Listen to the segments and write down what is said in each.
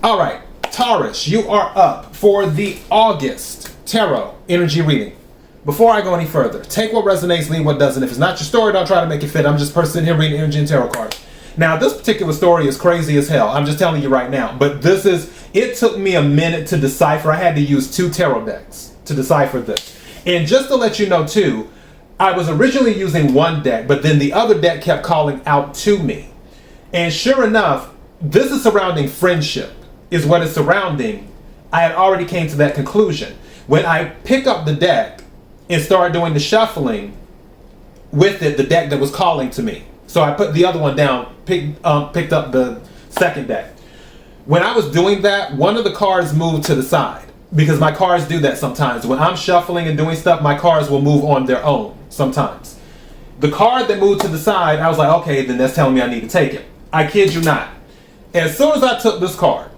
All right, Taurus, you are up for the August Tarot energy reading. Before I go any further, take what resonates, leave what doesn't. If it's not your story, don't try to make it fit. I'm just a person here reading energy and tarot cards. Now, this particular story is crazy as hell. I'm just telling you right now. But it took me a minute to decipher. I had to use 2 tarot decks to decipher this. And just to let you know, too, I was originally using 1 deck, but then the other deck kept calling out to me. And sure enough, this is surrounding friendship, is what it's surrounding. I had already came to that conclusion. When I pick up the deck and started doing the shuffling with it, the deck that was calling to me. So I put the other one down, picked up the second deck. When I was doing that, one of the cards moved to the side, because my cards do that sometimes. When I'm shuffling and doing stuff, my cards will move on their own sometimes. The card that moved to the side, I was like, okay, then that's telling me I need to take it. I kid you not. As soon as I took this card,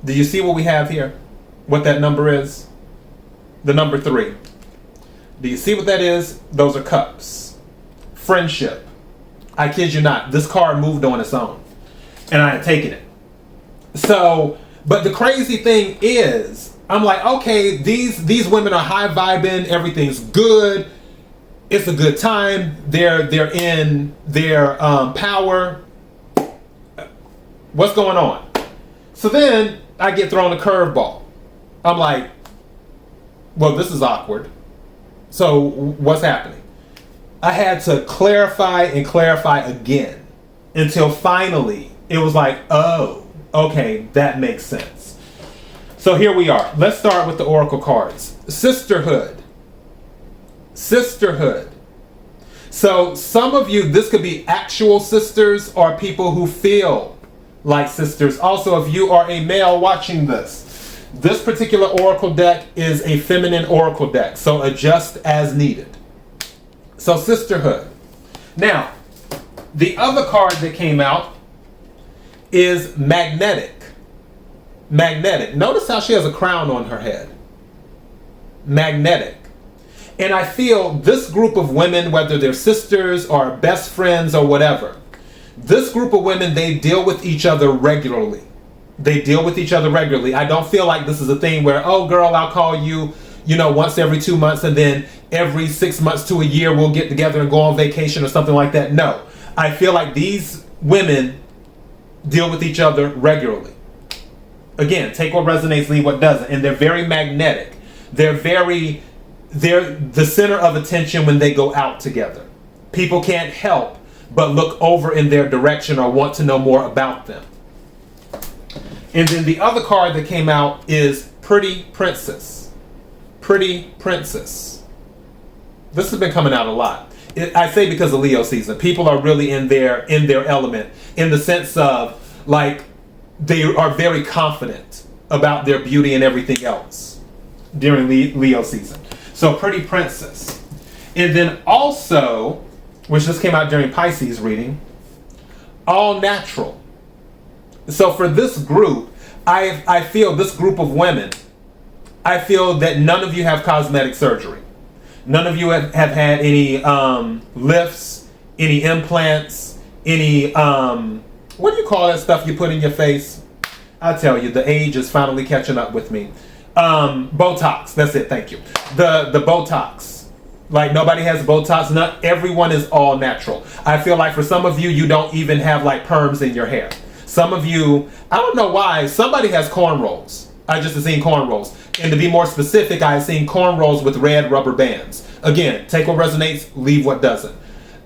do you see what we have here? What that number is? The number 3. Do you see what that is? Those are cups. Friendship. I kid you not. This card moved on its own. And I had taken it. So, but the crazy thing is, I'm like, okay, these women are high vibing, everything's good. It's a good time. They're in their power. What's going on? So then I get thrown a curveball. I'm like, well, this is awkward. So what's happening? I had to clarify and clarify again until finally it was like, oh, okay, that makes sense. So here we are. Let's start with the oracle cards. Sisterhood. Sisterhood. So some of you, this could be actual sisters or people who feel like sisters. Also, if you are a male watching this particular oracle deck is a feminine oracle deck. So adjust as needed. So sisterhood. Now, the other card that came out is magnetic. Magnetic. Notice how she has a crown on her head. Magnetic. And I feel this group of women, whether they're sisters or best friends or whatever, this group of women, they deal with each other regularly. They deal with each other regularly. I don't feel like this is a thing where, oh girl, I'll call you, once every 2 months, and then every 6 months to a year we'll get together and go on vacation or something like that. No. I feel like these women deal with each other regularly. Again, take what resonates, leave what doesn't. And they're very magnetic. They're the center of attention when they go out together. People can't help but look over in their direction or want to know more about them. And then the other card that came out is Pretty Princess. Pretty Princess. This has been coming out a lot. I say because of Leo season. People are really in their element, in the sense of like they are very confident about their beauty and everything else during Leo season. So Pretty Princess. And then also, which just came out during Pisces reading, All Natural. So for this group, I feel this group of women, I feel that none of you have cosmetic surgery. None of you have had any lifts, any implants, any, what do you call that stuff you put in your face? I tell you, the age is finally catching up with me. Botox, that's it, thank you. The Botox. Like nobody has Botox, not everyone is all natural. I feel like for some of you, you don't even have like perms in your hair. Some of you, I don't know why, somebody has cornrows. I just have seen cornrows. And to be more specific, I have seen cornrows with red rubber bands. Again, take what resonates, leave what doesn't.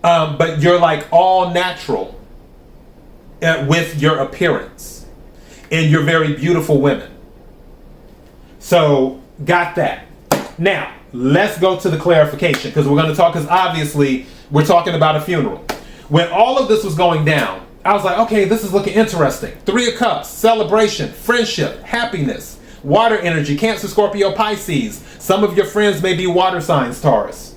But you're like all natural with your appearance. And you're very beautiful women. So, got that. Now, let's go to the clarification, because we're going to talk, because obviously we're talking about a funeral. When all of this was going down, I was like, okay, this is looking interesting. 3 of Cups, celebration, friendship, happiness, water energy, Cancer, Scorpio, Pisces. Some of your friends may be water signs, Taurus.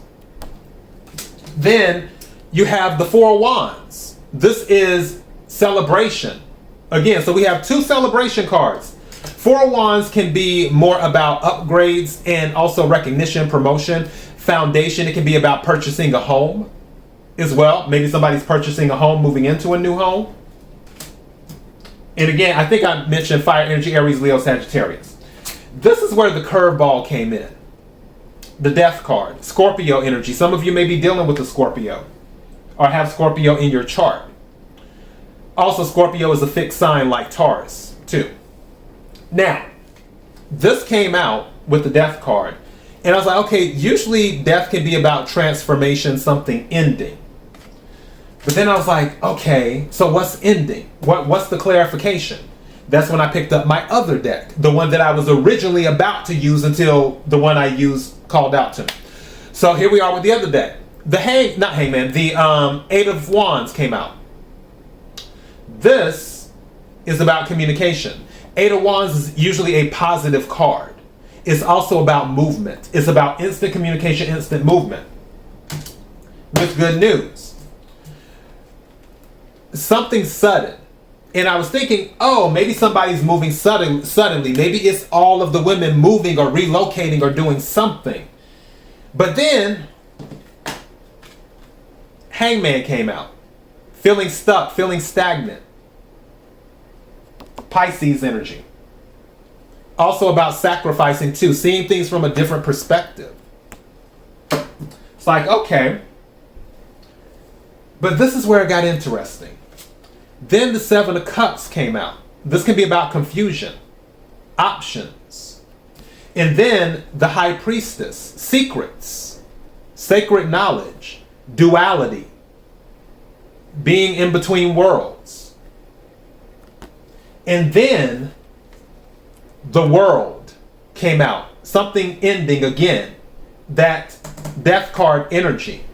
Then you have the 4 of Wands. This is celebration. Again, so we have 2 celebration cards. 4 of Wands can be more about upgrades and also recognition, promotion, foundation. It can be about purchasing a home as well. Maybe somebody's purchasing a home, moving into a new home. And again, I think I mentioned fire energy, Aries, Leo, Sagittarius. This is where the curveball came in. The death card, Scorpio energy. Some of you may be dealing with a Scorpio or have Scorpio in your chart. Also, Scorpio is a fixed sign like Taurus, too. Now, this came out with the death card. And I was like, okay, usually death can be about transformation, something ending. But then I was like, okay, so what's ending? What's the clarification? That's when I picked up my other deck, the one that I was originally about to use until the one I used called out to me. So here we are with the other deck. The Eight of Wands came out. This is about communication. Eight of Wands is usually a positive card. It's also about movement. It's about instant communication, instant movement. With good news. Something sudden. And I was thinking, oh, maybe somebody's moving suddenly. Maybe it's all of the women moving or relocating or doing something. But then, Hangman came out. Feeling stuck, feeling stagnant. Pisces energy. Also about sacrificing too, seeing things from a different perspective. It's like, okay. But this is where it got interesting. Then the Seven of Cups came out. This can be about confusion, options. And then the High Priestess, secrets, sacred knowledge, duality, being in between worlds. And then the World came out. Something ending again. That death card energy.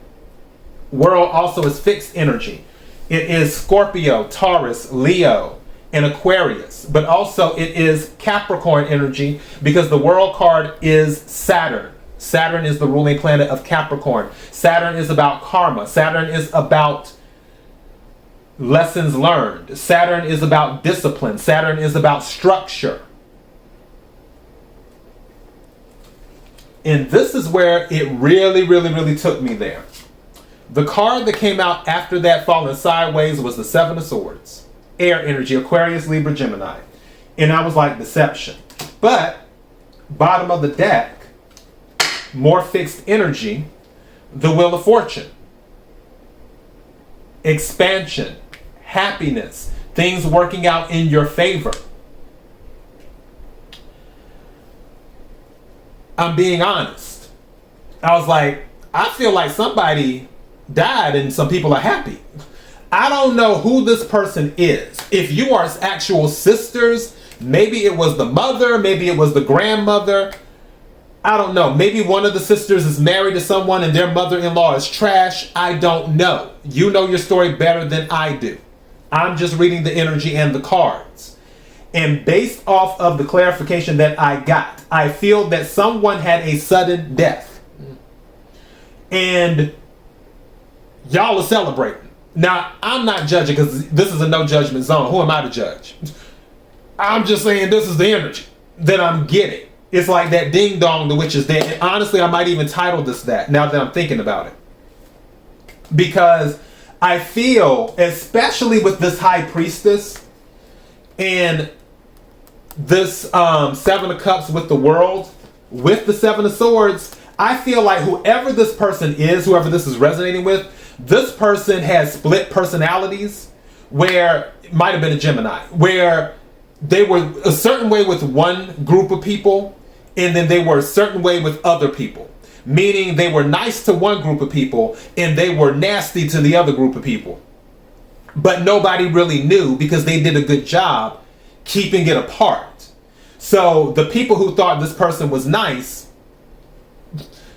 World also is fixed energy. It is Scorpio, Taurus, Leo, and Aquarius. But also it is Capricorn energy because the World card is Saturn. Saturn is the ruling planet of Capricorn. Saturn is about karma. Saturn is about lessons learned. Saturn is about discipline. Saturn is about structure. And this is where it really took me there. The card that came out after that falling sideways was the Seven of Swords. Air energy, Aquarius, Libra, Gemini. And I was like, deception. But, bottom of the deck, more fixed energy, the Wheel of Fortune. Expansion, happiness, things working out in your favor. I'm being honest. I was like, I feel like somebody died and some people are happy. I don't know who this person is. If you are actual sisters, maybe it was the mother, maybe it was the grandmother. I don't know. Maybe one of the sisters is married to someone and their mother-in-law is trash. I don't know. You know your story better than I do. I'm just reading the energy and the cards. And based off of the clarification that I got, I feel that someone had a sudden death. And y'all are celebrating. Now, I'm not judging because this is a no judgment zone. Who am I to judge? I'm just saying this is the energy that I'm getting. It's like that ding dong, the witch is dead. And honestly, I might even title this that now that I'm thinking about it. Because I feel, especially with this High Priestess and this Seven of Cups with the World, with the Seven of Swords, I feel like whoever this person is, whoever this is resonating with, this person has split personalities where, it might have been a Gemini, where they were a certain way with one group of people and then they were a certain way with other people. Meaning they were nice to one group of people and they were nasty to the other group of people. But nobody really knew because they did a good job keeping it apart. So the people who thought this person was nice,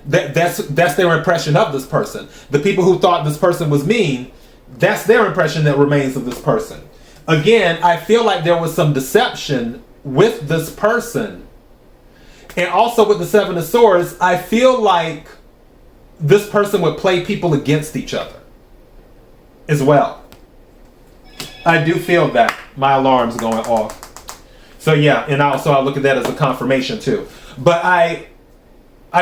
that's their impression of this person. The people who thought this person was mean, that's their impression that remains of this person. Again, I feel like there was some deception with this person. And also with the Seven of Swords, I feel like this person would play people against each other as well. I do feel that. My alarm's going off. So yeah, and also I look at that as a confirmation too. But I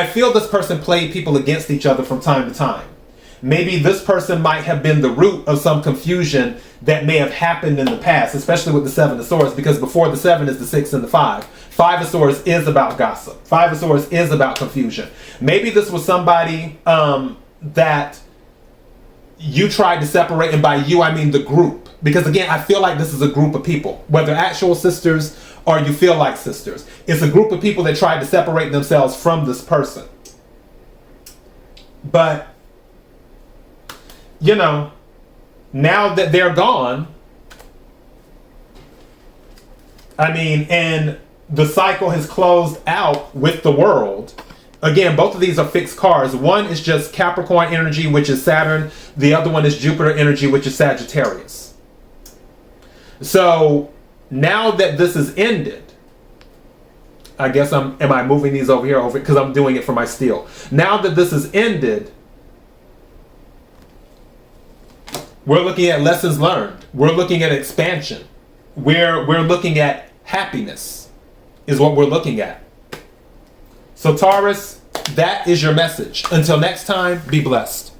feel this person played people against each other from time to time. maybe this person might have been the root of some confusion that may have happened in the past, especially with the Seven of Swords, because before the 7 is the 6 and the 5. 5 of Swords is about gossip. 5 of Swords is about confusion. Maybe this was somebody that you tried to separate, and by you I mean the group, because again, I feel like this is a group of people, whether actual sisters or you feel like sisters. It's a group of people that tried to separate themselves from this person. But, you know, now that they're gone, I mean, and the cycle has closed out with the world. Again, both of these are fixed cards. One is just Capricorn energy, which is Saturn. The other one is Jupiter energy, which is Sagittarius. So now that this is ended, I guess am I moving these over here because I'm doing it for my steel. Now that this is ended, we're looking at lessons learned. We're looking at expansion. We're looking at happiness is what we're looking at. So Taurus, that is your message. Until next time, be blessed.